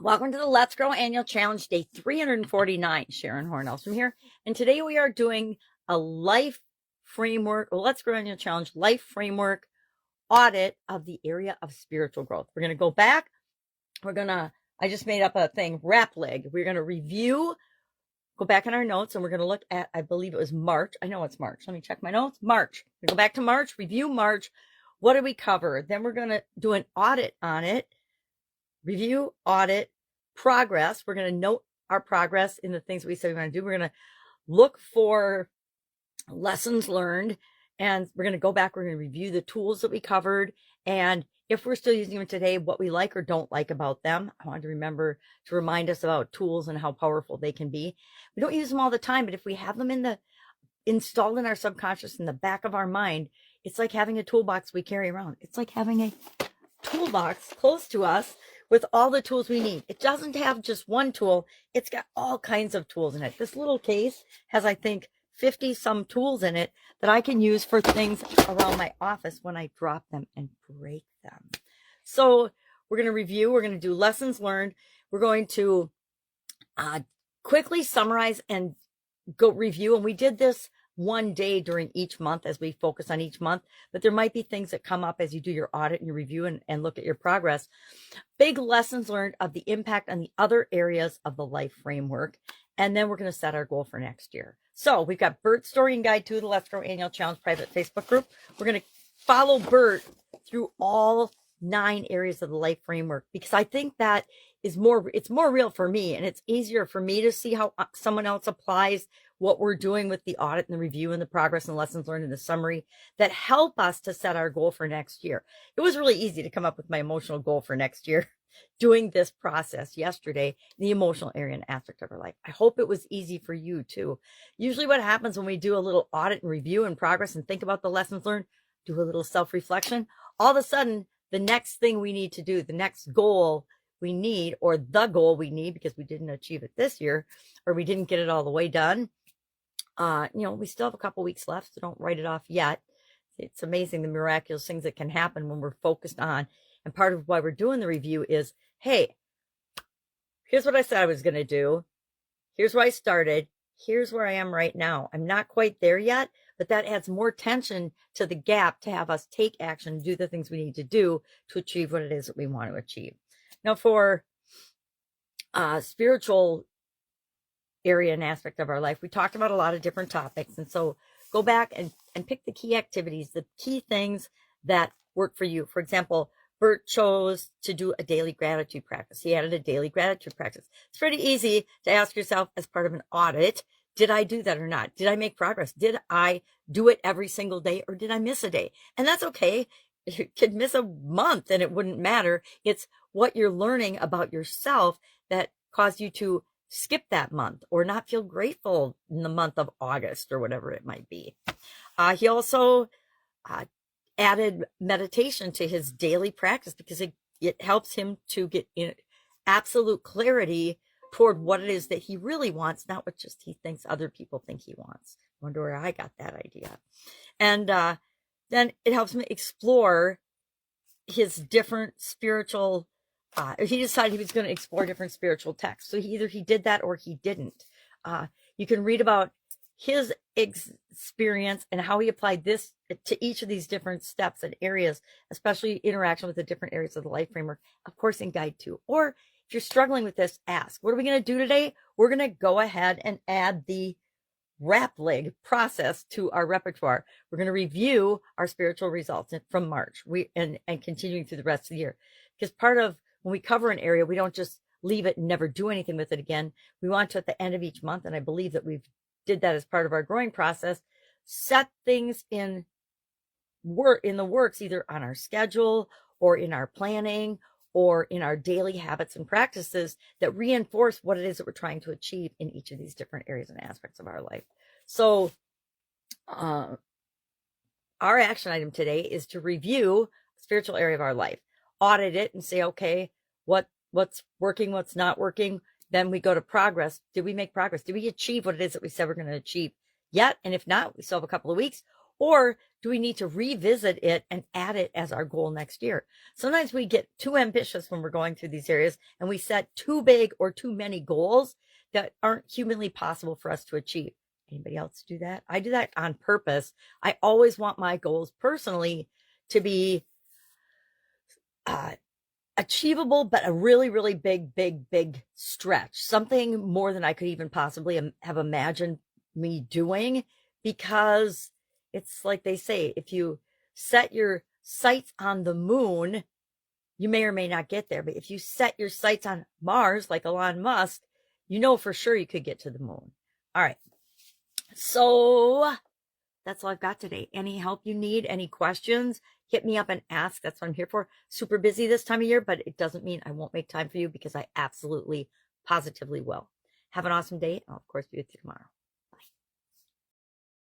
Welcome to the Let's Grow Annual Challenge, day 349. Sharon Horne-Ellstrom here. And today we are doing a life framework, Let's Grow Annual Challenge, life framework audit of the area of spiritual growth. We're going to go back. I just made up a thing, wrap leg. We're going to review, go back in our notes, and we're going to look at, I believe it was March. I know it's March. Let me check my notes. March. We go back to March, review March. What did we cover? Then we're going to do an audit on it. Review, audit, progress. We're going to note our progress in the things we said we want to do. We're going to look for lessons learned, and we're going to go back. We're going to review the tools that we covered, and if we're still using them today, what we like or don't like about them. I want to remember to remind us about tools and how powerful they can be. We don't use them all the time, but if we have them installed in our subconscious, in the back of our mind, it's like having a toolbox we carry around. It's like having a toolbox close to us with all the tools we need. It doesn't have just one tool. It's got all kinds of tools in it. This little case has, I think, 50 some tools in it that I can use for things around my office when I drop them and break them. So we're going to review. We're going to do lessons learned. We're going to quickly summarize and go review. And we did this one day during each month as we focus on each month, but there might be things that come up as you do your audit and your review and look at your progress. Big lessons learned of the impact on the other areas of the life framework. And then we're going to set our goal for next year. So we've got Bert's story and guide to the Let's Grow Annual Challenge private Facebook group. We're going to follow Bert through all 9 areas of the life framework, because I think that is it's more real for me, and it's easier for me to see how someone else applies what we're doing with the audit and the review and the progress and lessons learned in the summary that help us to set our goal for next year. It was really easy to come up with my emotional goal for next year doing this process yesterday, the emotional area and aspect of our life. I hope it was easy for you too. Usually what happens when we do a little audit and review and progress and think about the lessons learned, do a little self-reflection, all of a sudden the next thing we need to do, the next goal we need, or the goal we need because we didn't achieve it this year, or we didn't get it all the way done. We still have a couple weeks left, so don't write it off yet. It's amazing the miraculous things that can happen when we're focused on. And part of why we're doing the review is, hey, here's what I said I was going to do. Here's where I started. Here's where I am right now. I'm not quite there yet, but that adds more tension to the gap to have us take action, do the things we need to do to achieve what it is that we want to achieve. Now, for spiritual area and aspect of our life, we talked about a lot of different topics. And so go back and pick the key activities, the key things that work for you. For example, Bert chose to do a daily gratitude practice. He added a daily gratitude practice. It's pretty easy to ask yourself as part of an audit, did I do that or not? Did I make progress? Did I do it every single day, or did I miss a day? And that's okay. You could miss a month and it wouldn't matter. It's what you're learning about yourself that caused you to skip that month or not feel grateful in the month of August or whatever it might be. He also added meditation to his daily practice because it helps him to get in absolute clarity toward what it is that he really wants, not what just he thinks other people think he wants. Wonder where I got that idea. And then it helps him explore his different spiritual, he decided he was going to explore different spiritual texts. So either he did that or he didn't. You can read about his experience and how he applied this to each of these different steps and areas, especially interaction with the different areas of the life framework, of course, in Guide 2. Or if you're struggling with this, ask, what are we going to do today? We're going to go ahead and add the wrap leg process to our repertoire. We're going to review our spiritual results from March and continuing through the rest of the year. Because part of when we cover an area, we don't just leave it and never do anything with it again. We want to, at the end of each month, and I believe that we've did that as part of our growing process, set things in the works, either on our schedule or in our planning or in our daily habits and practices that reinforce what it is that we're trying to achieve in each of these different areas and aspects of our life. So our action item today is to review the spiritual area of our life, audit it and say, okay, what's working, what's not working. Then we go to progress. Did we make progress? Did we achieve what it is that we said we're going to achieve yet? And if not, we still have a couple of weeks. Or do we need to revisit it and add it as our goal next year? Sometimes we get too ambitious when we're going through these areas and we set too big or too many goals that aren't humanly possible for us to achieve. Anybody else do that? I do that on purpose. I always want my goals personally to be achievable, but a really, really big stretch, something more than I could even possibly have imagined me doing, because it's like they say, if you set your sights on the moon, you may or may not get there. But if you set your sights on Mars, like Elon Musk, you know for sure you could get to the moon. All right. So that's all I've got today. Any help you need, any questions, hit me up and ask. That's what I'm here for. Super busy this time of year, but it doesn't mean I won't make time for you, because I absolutely, positively will. Have an awesome day. I'll, of course, be with you tomorrow.